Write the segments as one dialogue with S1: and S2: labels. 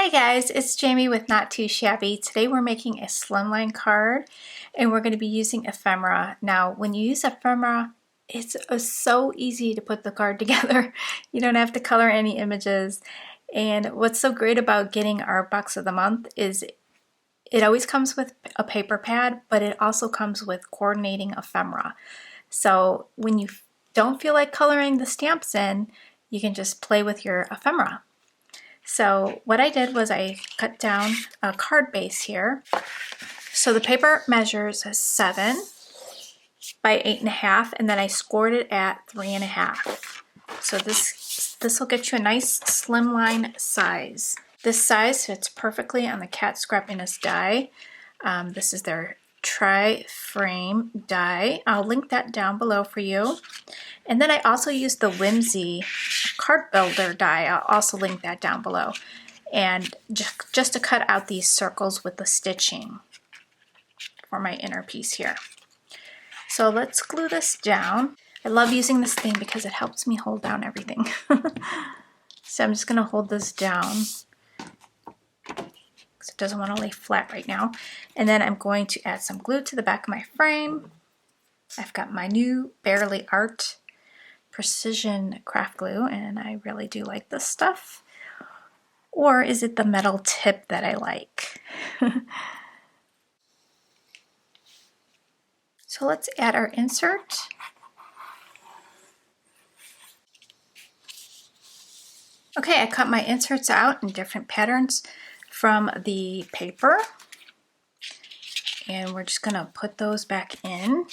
S1: Hi guys, it's Jamie with Not Too Shabby. Today we're making a slimline card and we're going to be using ephemera. Now when you use ephemera, it's so easy to put the card together. You don't have to color any images. And what's so great about getting our box of the month is it always comes with a paper pad, but it also comes with coordinating ephemera. So when you don't feel like coloring the stamps in, you can just play with your ephemera. So what I did was I cut down a card base here. So the paper measures 7 by 8.5, and then I scored it at 3.5. So this will get you a nice slimline size. This size fits perfectly on the Cat Scrappiness die. This is their tri-frame die. I'll link that down below for you. And then I also used the Whimsy card builder die. I'll also link that down below. And just to cut out these circles with the stitching for my inner piece here. So let's glue this down. I love using this thing because it helps me hold down everything. So I'm just going to hold this down because it doesn't want to lay flat right now. And then I'm going to add some glue to the back of my frame. I've got my new Barely Art precision craft glue, and I really do like this stuff. Or is it the metal tip that I like? So let's add our insert. Okay, I cut my inserts out in different patterns from the paper, and we're just gonna put those back in.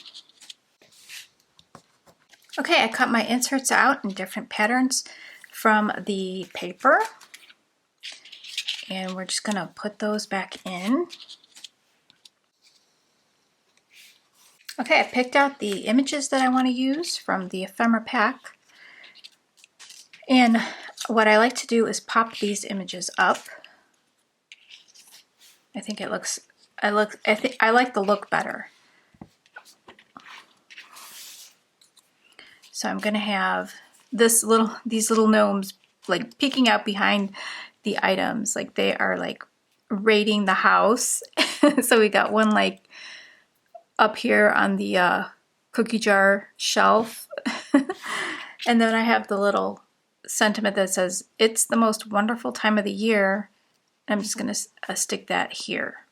S1: Okay, I cut my inserts out in different patterns from the paper, and we're just gonna put those back in. Okay, I picked out the images that I want to use from the ephemera pack, and what I like to do is pop these images up. I think it looks, I like the look better. So I'm gonna have these little gnomes like peeking out behind the items, like they are like raiding the house. So we got one like up here on the cookie jar shelf. And then I have the little sentiment that says, "It's the most wonderful time of the year." I'm just gonna stick that here.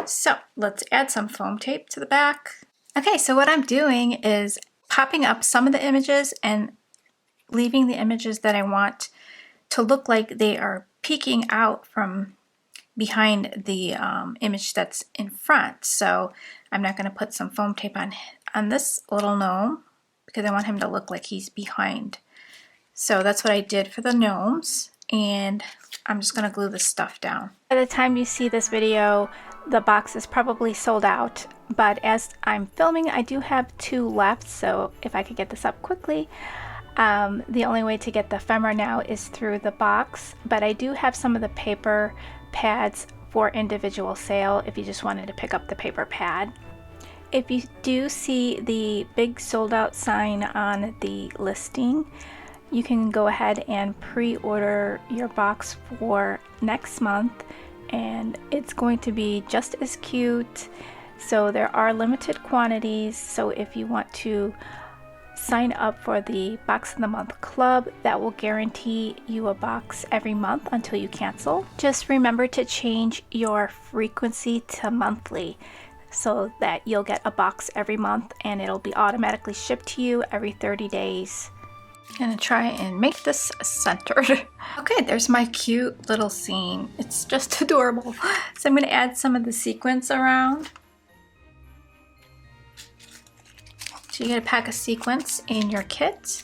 S1: So let's add some foam tape to the back. Okay, so what I'm doing is popping up some of the images and leaving the images that I want to look like they are peeking out from behind the image that's in front. So I'm not going to put some foam tape on this little gnome because I want him to look like he's behind. So that's what I did for the gnomes, and I'm just going to glue this stuff down. By the time you see this video, the box is probably sold out, but as I'm filming, I do have 2 left, so if I could get this up quickly. The only way to get the ephemera now is through the box, but I do have some of the paper pads for individual sale if you just wanted to pick up the paper pad. If you do see the big sold out sign on the listing, you can go ahead and pre-order your box for next month, and it's going to be just as cute. So there are limited quantities, so if you want to sign up for the Box of the Month Club, that will guarantee you a box every month until you cancel. Just remember to change your frequency to monthly so that you'll get a box every month and it'll be automatically shipped to you every 30 days. I'm gonna try and make this centered. Okay, there's my cute little scene. It's just adorable. So I'm gonna add some of the sequins around. So you get a pack of sequins in your kit.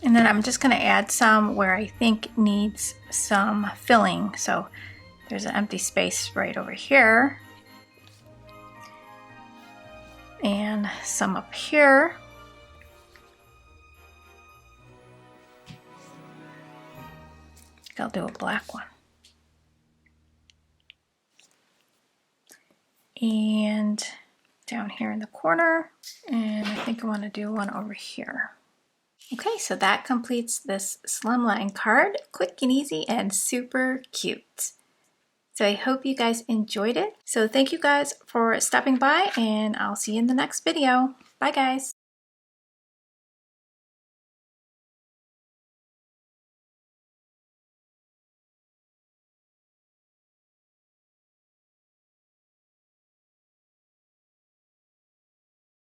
S1: And then I'm just gonna add some where I think needs some filling. So there's an empty space right over here. And some up here. I'll do a black one. And down here in the corner. And I think I want to do one over here. Okay, so that completes this Slimline card. Quick and easy and super cute. So I hope you guys enjoyed it. So thank you guys for stopping by, and I'll see you in the next video. Bye guys.